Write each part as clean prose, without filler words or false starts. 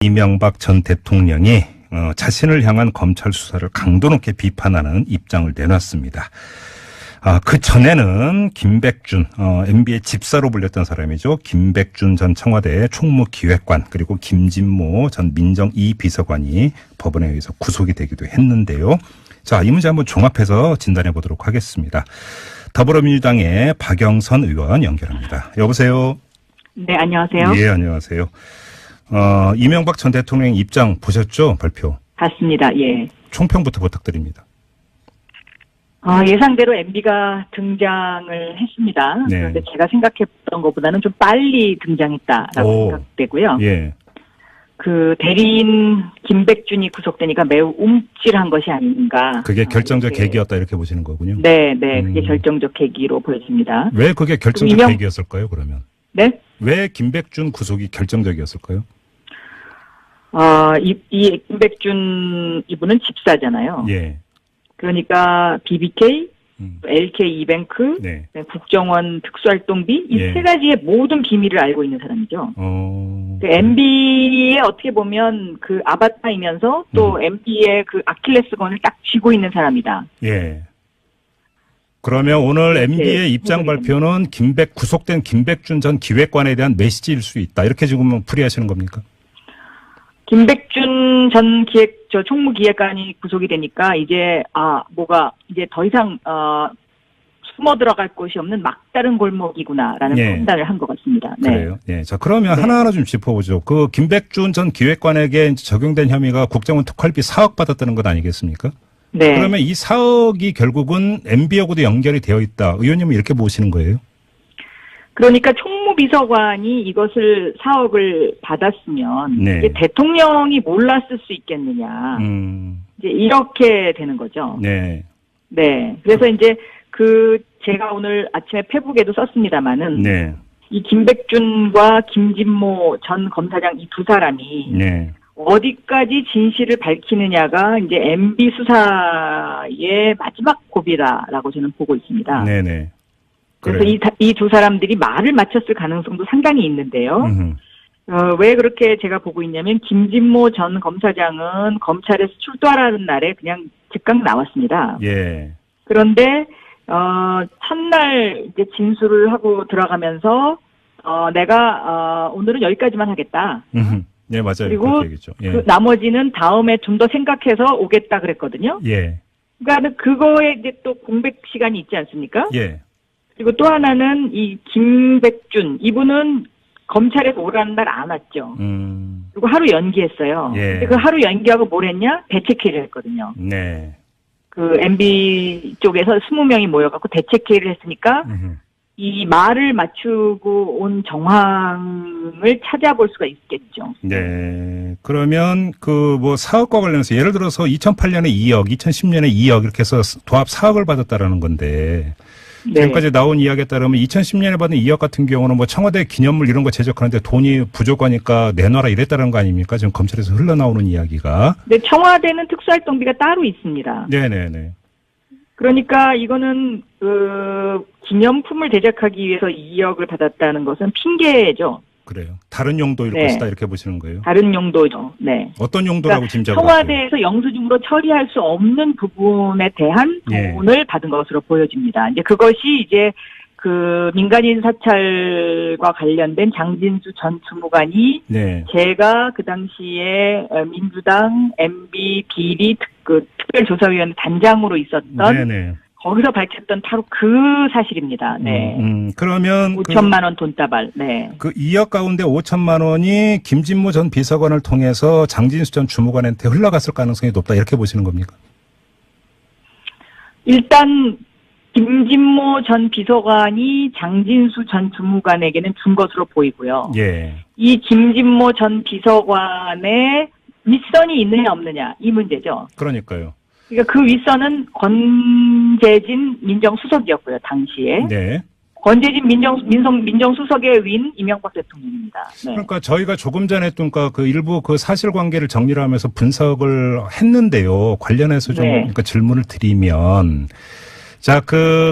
이명박 전 대통령이 자신을 향한 검찰 수사를 강도 높게 비판하는 입장을 내놨습니다. 그 전에는 김백준, MB의 집사로 불렸던 사람이죠. 김백준 전 청와대 총무기획관 그리고 김진모 전 민정 2비서관이 법원에 의해서 구속이 되기도 했는데요. 자, 이 문제 한번 종합해서 진단해 보도록 하겠습니다. 더불어민주당의 박영선 의원 연결합니다. 여보세요. 네, 안녕하세요. 예, 안녕하세요. 이명박 전 대통령 입장 보셨죠? 발표. 봤습니다. 예. 총평부터 부탁드립니다. 예상대로 MB가 등장을 했습니다. 네. 그런데 제가 생각했던 것보다는 좀 빨리 등장했다라고 생각되고요. 예. 그 대리인 김백준이 구속되니까 매우 움찔한 것이 아닌가. 그게 결정적 계기였다 이렇게 보시는 거군요. 네, 네. 그게 결정적 계기로 보여집니다. 왜 그게 결정적 계기였을까요, 그러면? 네? 왜 김백준 구속이 결정적이었을까요? 이 김백준 이분은 집사잖아요. 예. 그러니까 BBK, LK 이뱅크, 네. 국정원 특수활동비 이 세 가지의 모든 비밀을 알고 있는 사람이죠. 그 MB의 어떻게 보면 그 아바타이면서 또 MB의 그 아킬레스건을 딱 쥐고 있는 사람이다. 예. 그러면 오늘 MB의 입장 발표는 구속된 김백준 전 기획관에 대한 메시지일 수 있다. 이렇게 지금 풀이하시는 겁니까? 김백준 전 총무기획관이 구속이 되니까 이제 이제 더 이상 숨어 들어갈 곳이 없는 막다른 골목이구나라는 판단을 한 것 같습니다. 네. 그래요. 예. 자, 그러면 하나하나 좀 짚어보죠. 그 김백준 전 기획관에게 적용된 혐의가 국정원 특활비 4억 받았다는 것 아니겠습니까? 네. 그러면 이 4억이 결국은 MB하고도 연결이 되어 있다. 의원님은 이렇게 보시는 거예요? 그러니까 총무비서관이 이것을 4억을 받았으면 이제 대통령이 몰랐을 수 있겠느냐. 이제 이렇게 되는 거죠. 네. 네. 그래서 이제 제가 오늘 아침에 페북에도 썼습니다마는 이 김백준과 김진모 전 검사장 이 두 사람이 어디까지 진실을 밝히느냐가 이제 MB 수사의 마지막 고비다라고 저는 보고 있습니다. 네네. 그래서 이 두 사람들이 말을 맞췄을 가능성도 상당히 있는데요. 왜 그렇게 제가 보고 있냐면 김진모 전 검사장은 검찰에서 출두하라는 날에 그냥 즉각 나왔습니다. 예. 그런데 첫날 이제 진술을 하고 들어가면서 내가 오늘은 여기까지만 하겠다. 네, 맞아요. 그리고 그 나머지는 다음에 좀 더 생각해서 오겠다 그랬거든요. 예. 그러니까 그거에 이제 또 공백 시간이 있지 않습니까? 예. 그리고 또 하나는 이 김백준 이분은 검찰에서 오라는 날 안 왔죠. 그리고 하루 연기했어요. 근데 그 하루 연기하고 뭘 했냐? 대책회의를 했거든요. 네. 그 MB 쪽에서 20명이 모여갖고 대책회의를 했으니까 이 말을 맞추고 온 정황을 찾아볼 수가 있겠죠. 네. 그러면 4억과 관련해서 예를 들어서 2008년에 2억, 2010년에 2억 이렇게 해서 도합 4억을 받았다라는 건데 지금까지 나온 이야기에 따르면 2010년에 받은 2억 같은 경우는 청와대 기념물 이런 거 제작하는데 돈이 부족하니까 내놔라 이랬다는 거 아닙니까? 지금 검찰에서 흘러나오는 이야기가. 네, 청와대는 특수활동비가 따로 있습니다. 네네네. 그러니까 이거는 기념품을 제작하기 위해서 2억을 받았다는 것은 핑계죠. 그래요. 다른 용도일 것이다 이렇게 보시는 거예요? 다른 용도죠. 네. 어떤 용도라고 짐작을 청와대에서 하세요? 영수증으로 처리할 수 없는 부분에 대한 돈을 받은 것으로 보여집니다. 이제 그것이 이제 그 민간인 사찰과 관련된 장진수 전 주무관이 제가 그 당시에 민주당 MB 비리 특별조사위원회 단장으로 있었던 거기서 밝혔던 바로 그 사실입니다. 네. 그러면 5천만 원 돈다발. 네. 그 2억 가운데 5천만 원이 김진모 전 비서관을 통해서 장진수 전 주무관한테 흘러갔을 가능성이 높다 이렇게 보시는 겁니까? 일단 김진모 전 비서관이 장진수 전 주무관에게는 준 것으로 보이고요. 예. 이 김진모 전 비서관의 윗선이 있느냐 없느냐 이 문제죠. 그러니까요. 그러니까 그 윗선은 권재진 민정수석이었고요, 당시에. 네. 권재진 민정수석의 윈 이명박 대통령입니다. 네. 그러니까 저희가 조금 전에 일부 사실관계를 정리를 하면서 분석을 했는데요. 관련해서 좀 그러니까 질문을 드리면 자,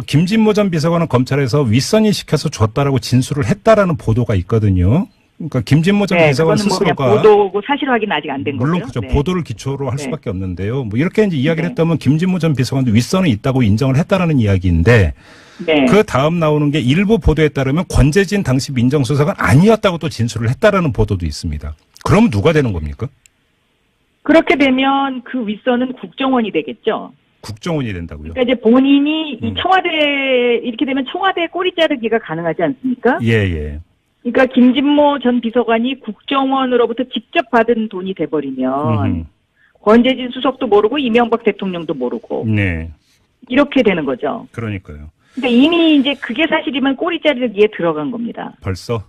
김진모 전 비서관은 검찰에서 윗선이 시켜서 줬다라고 진술을 했다라는 보도가 있거든요. 그러니까 김진모 전 네, 비서관 그거는 뭐 그냥 스스로가 보도고 사실 확인 아직 안 된 거고요. 물론 그죠. 네. 보도를 기초로 할 네. 수밖에 없는데요. 뭐 이렇게 이제 이야기를 네. 했다면 김진모 전 비서관도 윗선은 있다고 인정을 했다라는 이야기인데 네. 그 다음 나오는 게 일부 보도에 따르면 권재진 당시 민정수석은 아니었다고 또 진술을 했다라는 보도도 있습니다. 그럼 누가 되는 겁니까? 그렇게 되면 그 윗선은 국정원이 되겠죠. 국정원이 된다고요? 그러니까 이제 본인이 이 청와대 이렇게 되면 청와대 꼬리 자르기가 가능하지 않습니까? 예. 그러니까 김진모 전 비서관이 국정원으로부터 직접 받은 돈이 돼버리면 권재진 수석도 모르고 이명박 대통령도 모르고 네. 이렇게 이렇게 되는 거죠. 그러니까요. 그러니까 이미 이제 그게 사실이면 꼬리 자르기에 들어간 겁니다. 벌써?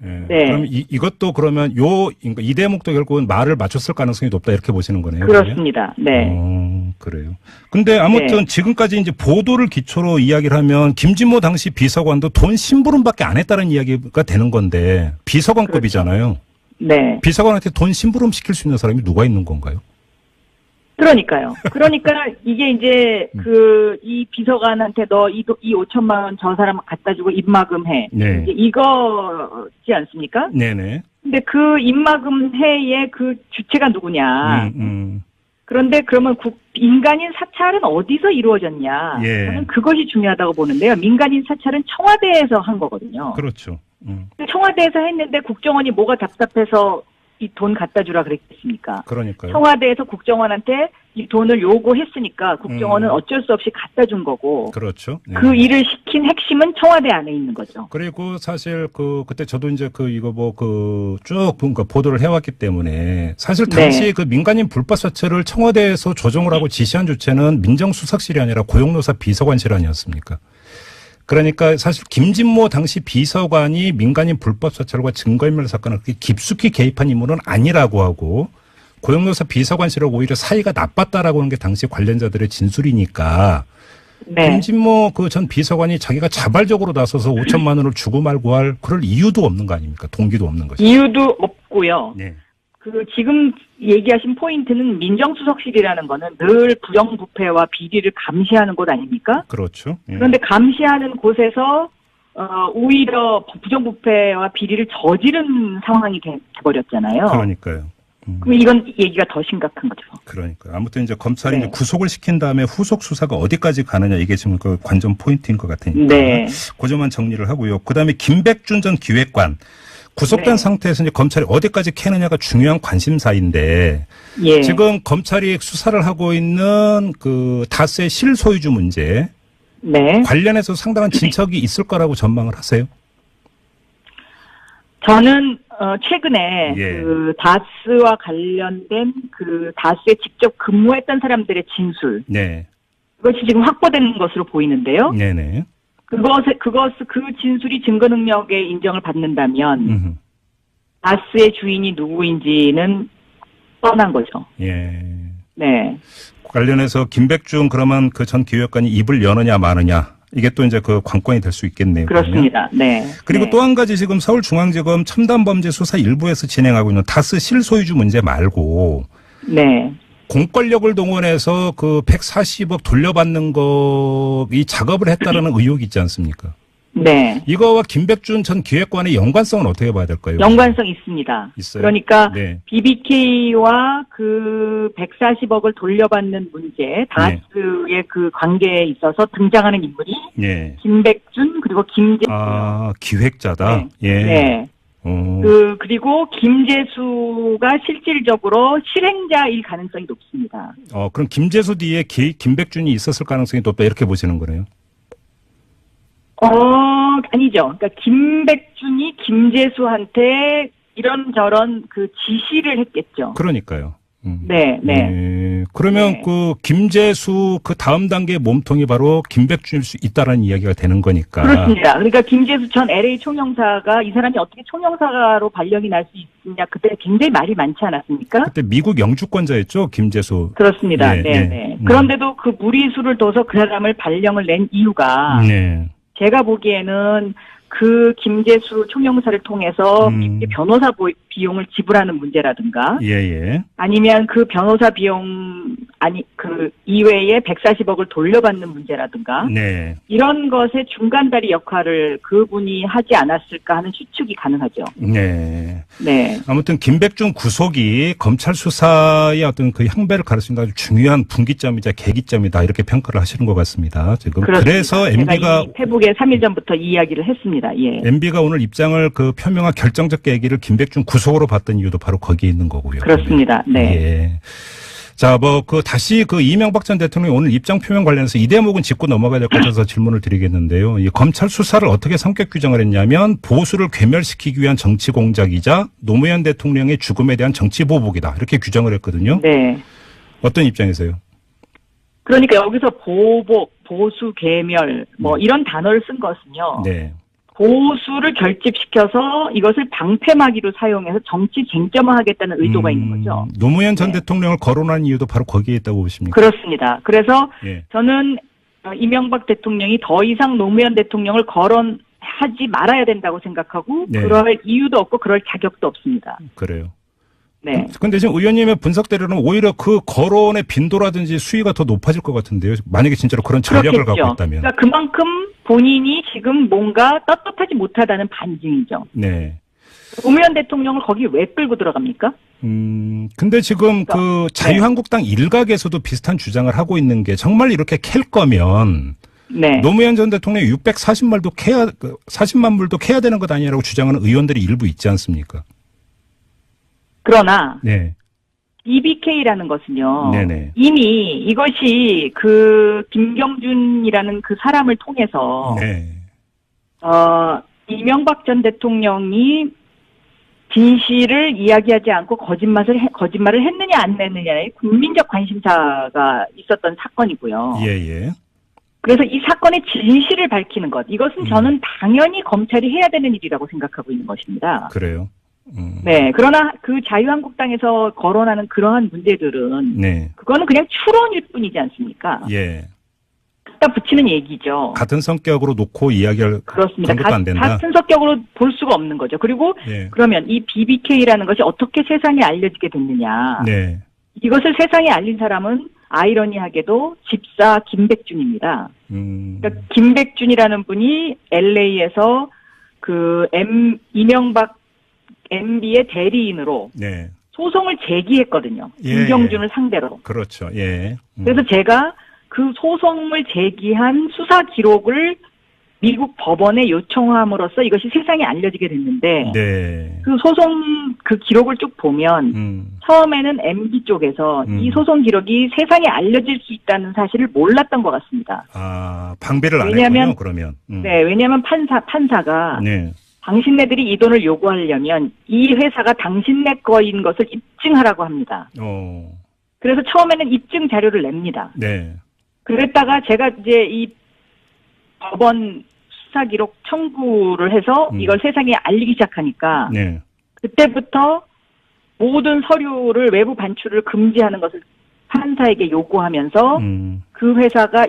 예. 네. 그럼 이것도 그러면 그러니까 이 대목도 결국은 말을 맞췄을 가능성이 높다 이렇게 보시는 거네요. 그렇습니다. 네. 그래요. 근데 아무튼 네. 지금까지 이제 보도를 기초로 이야기를 하면 김진모 당시 비서관도 돈 심부름밖에 안 했다는 이야기가 되는 건데 비서관급이잖아요. 네. 비서관한테 돈 심부름 시킬 수 있는 사람이 누가 있는 건가요? 그러니까요. 그러니까 이게 이제 이 비서관한테 너 이 5천만 원 저 사람 갖다 주고 입마금해. 네. 이제 이거지 않습니까? 네네. 근데 그 입마금해의 그 주체가 누구냐. 그런데 그러면 민간인 사찰은 어디서 이루어졌냐. 예. 저는 그것이 중요하다고 보는데요. 민간인 사찰은 청와대에서 한 거거든요. 그렇죠. 청와대에서 했는데 국정원이 뭐가 답답해서 이 돈 갖다 주라 그랬겠습니까? 그러니까요. 청와대에서 국정원한테 이 돈을 요구했으니까 국정원은 어쩔 수 없이 갖다 준 거고. 그렇죠. 네. 그 일을 시킨 핵심은 청와대 안에 있는 거죠. 그리고 사실 그때 저도 이제 쭉 그러니까 보도를 해왔기 때문에 사실 당시 네. 그 민간인 불법 사찰을 청와대에서 조정을 하고 지시한 주체는 민정수석실이 아니라 고용노사 비서관실 아니었습니까? 그러니까 사실 김진모 당시 비서관이 민간인 불법 사찰과 증거인멸 사건을 그렇게 깊숙이 개입한 인물은 아니라고 하고 고용노사 비서관실하고 오히려 사이가 나빴다라고 하는 게 당시 관련자들의 진술이니까 네. 김진모 그 전 비서관이 자기가 자발적으로 나서서 5천만 원을 주고 말고 할 그럴 이유도 없는 거 아닙니까? 동기도 없는 것이죠. 이유도 없고요. 네. 지금 얘기하신 포인트는 민정수석실이라는 거는 늘 부정부패와 비리를 감시하는 곳 아닙니까? 그렇죠. 예. 그런데 감시하는 곳에서 오히려 부정부패와 비리를 저지른 상황이 돼버렸잖아요. 그러니까요. 그럼 이건 얘기가 더 심각한 거죠. 그러니까요. 아무튼 이제 검찰이 네. 이제 구속을 시킨 다음에 후속 수사가 어디까지 가느냐 이게 지금 그 관전 포인트인 것 같으니까. 네. 그 점만 정리를 하고요. 그다음에 김백준 전 기획관 구속된 네. 상태에서 이제 검찰이 어디까지 캐느냐가 중요한 관심사인데 예. 지금 검찰이 수사를 하고 있는 그 다스의 실소유주 문제 네. 관련해서 상당한 진척이 있을 거라고 전망을 하세요? 저는 최근에 예. 그 다스와 관련된 그 다스에 직접 근무했던 사람들의 진술 네. 그것이 지금 확보되는 것으로 보이는데요. 네네. 그 진술이 증거 능력에 인정을 받는다면 다스의 주인이 누구인지는 뻔한 거죠. 예. 네. 관련해서 김백준 그러면 그 전 기획관이 입을 여느냐 마느냐 이게 또 이제 그 관건이 될 수 있겠네요. 그렇습니다. 네. 그리고 네. 또 한 가지 지금 서울중앙지검 첨단범죄 수사 일부에서 진행하고 있는 다스 실소유주 문제 말고 네. 공권력을 동원해서 그 140억 돌려받는 거 이 작업을 했다라는 의혹이 있지 않습니까? 네. 이거와 김백준 전 기획관의 연관성은 어떻게 봐야 될까요? 연관성 있습니다. 있어요? 그러니까 네. BBK와 그 140억을 돌려받는 문제, 다스의 그 관계에 있어서 등장하는 인물이 네. 김백준 그리고 김재수. 아, 기획자다. 네. 예. 네. 그리고 김재수가 실질적으로 실행자일 가능성이 높습니다. 그럼 김재수 뒤에 김백준이 있었을 가능성이 높다 이렇게 보시는 거네요. 아니죠. 그러니까 김백준이 김재수한테 이런저런 그 지시를 했겠죠. 그러니까요. 네. 그러면 네. 그 김재수 그 다음 단계 몸통이 바로 김백준일 수 있다라는 이야기가 되는 거니까. 그렇습니다. 그러니까 김재수 전 LA 총영사가 이 사람이 어떻게 총영사로 발령이 날 수 있느냐 그때 굉장히 말이 많지 않았습니까? 그때 미국 영주권자였죠, 김재수. 그렇습니다. 네, 네. 네. 그런데도 그 무리수를 둬서 그 사람을 발령을 낸 이유가 네. 제가 보기에는 그 김재수 총영사를 통해서 변호사 비용을 지불하는 문제라든가 예. 아니면 그 변호사 비용 그 이외에 140억을 돌려받는 문제라든가 네. 이런 것의 중간다리 역할을 그분이 하지 않았을까 하는 추측이 가능하죠. 네. 네. 아무튼 김백준 구속이 검찰 수사의 어떤 그 향배를 가르치는 아주 중요한 분기점이자 계기점이다 이렇게 평가를 하시는 것 같습니다. 지금 그렇습니다. 그래서 MB가 페북에 3일 전부터 이 이야기를 했습니다. 예. MB가 오늘 입장을 그 표명한 결정적 계기를 김백준 구속으로 봤던 이유도 바로 거기에 있는 거고요. 그렇습니다. 네. 예. 자, 다시 이명박 전 대통령이 오늘 입장 표명 관련해서 이 대목은 짚고 넘어가야 될 것 같아서 질문을 드리겠는데요. 이 검찰 수사를 어떻게 성격 규정을 했냐면 보수를 괴멸시키기 위한 정치 공작이자 노무현 대통령의 죽음에 대한 정치 보복이다. 이렇게 규정을 했거든요. 네. 어떤 입장이세요? 그러니까 여기서 보복, 보수, 괴멸, 이런 단어를 쓴 것은요. 네. 보수를 결집시켜서 이것을 방패막이로 사용해서 정치 쟁점화하겠다는 의도가 있는 거죠. 노무현 전 대통령을 거론한 이유도 바로 거기에 있다고 보십니까? 그렇습니다. 그래서 예. 저는 이명박 대통령이 더 이상 노무현 대통령을 거론하지 말아야 된다고 생각하고 네. 그럴 이유도 없고 그럴 자격도 없습니다. 그래요. 네. 근데 지금 의원님의 분석대로는 오히려 그 거론의 빈도라든지 수위가 더 높아질 것 같은데요. 만약에 진짜로 그런 전략을 그렇겠죠. 갖고 있다면. 그러니까 그만큼 본인이 지금 뭔가 떳떳하지 못하다는 반증이죠. 네. 노무현 대통령을 거기 왜 끌고 들어갑니까? 근데 지금 그 자유한국당 일각에서도 비슷한 주장을 하고 있는 게 정말 이렇게 캘 거면 네. 노무현 전 대통령이 40만 불도 캐야 되는 것 아니냐라고 주장하는 의원들이 일부 있지 않습니까? 그러나 네. BBK라는 것은요. 네네. 이미 이것이 그 김경준이라는 그 사람을 통해서 네. 이명박 전 대통령이 진실을 이야기하지 않고 거짓말을 했느냐 안 했느냐의 국민적 관심사가 있었던 사건이고요. 예. 그래서 이 사건의 진실을 밝히는 것, 이것은 저는 당연히 검찰이 해야 되는 일이라고 생각하고 있는 것입니다. 그래요. 네. 그러나 그 자유한국당에서 거론하는 그러한 문제들은 네. 그거는 그냥 추론일 뿐이지 않습니까? 예. 갖다 붙이는 얘기죠. 같은 성격으로 놓고 이야기할 그렇습니다. 방법도 안 된다. 같은 성격으로 볼 수가 없는 거죠. 그리고 예. 그러면 이 BBK라는 것이 어떻게 세상에 알려지게 됐느냐. 네. 이것을 세상에 알린 사람은 아이러니하게도 집사 김백준입니다. 그러니까 김백준이라는 분이 LA에서 이명박 MB의 대리인으로 네. 소송을 제기했거든요. 예. 김경준을 상대로. 그렇죠. 예. 그래서 제가 그 소송을 제기한 수사 기록을 미국 법원에 요청함으로써 이것이 세상에 알려지게 됐는데 네. 그 소송 그 기록을 쭉 보면 처음에는 MB 쪽에서 이 소송 기록이 세상에 알려질 수 있다는 사실을 몰랐던 것 같습니다. 아, 방배를 안 했군요, 그러면. 네, 왜냐하면 판사가 네. 당신네들이 이 돈을 요구하려면 이 회사가 당신네 거인 것을 입증하라고 합니다. 그래서 처음에는 입증 자료를 냅니다. 네. 그랬다가 제가 이제 이 법원 수사 기록 청구를 해서 이걸 세상에 알리기 시작하니까 네. 그때부터 모든 서류를 외부 반출을 금지하는 것을 판사에게 요구하면서 그 회사가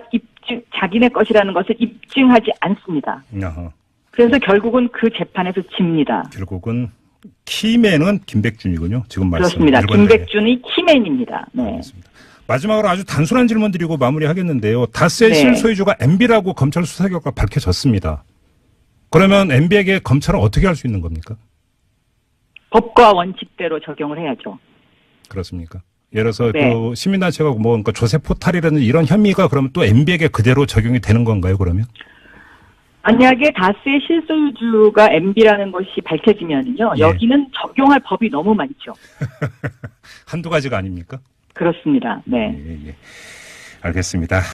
자기네 것이라는 것을 입증하지 않습니다. 아하. 그래서 결국은 그 재판에서 집니다. 결국은 키맨은 김백준이군요. 지금 그렇습니다. 김백준이 키맨입니다. 네. 알겠습니다. 마지막으로 아주 단순한 질문 드리고 마무리하겠는데요. 다스의 실소유주가 MB라고 검찰 수사 결과 밝혀졌습니다. 그러면 MB에게 검찰은 어떻게 할 수 있는 겁니까? 법과 원칙대로 적용을 해야죠. 그렇습니까? 예를 들어서 그 시민단체가 그러니까 조세 포탈이라는 이런 혐의가 그러면 또 MB에게 그대로 적용이 되는 건가요, 그러면? 만약에 다스의 실소유주가 MB라는 것이 밝혀지면요, 여기는 적용할 법이 너무 많죠. 한두 가지가 아닙니까? 그렇습니다. 네. 알겠습니다.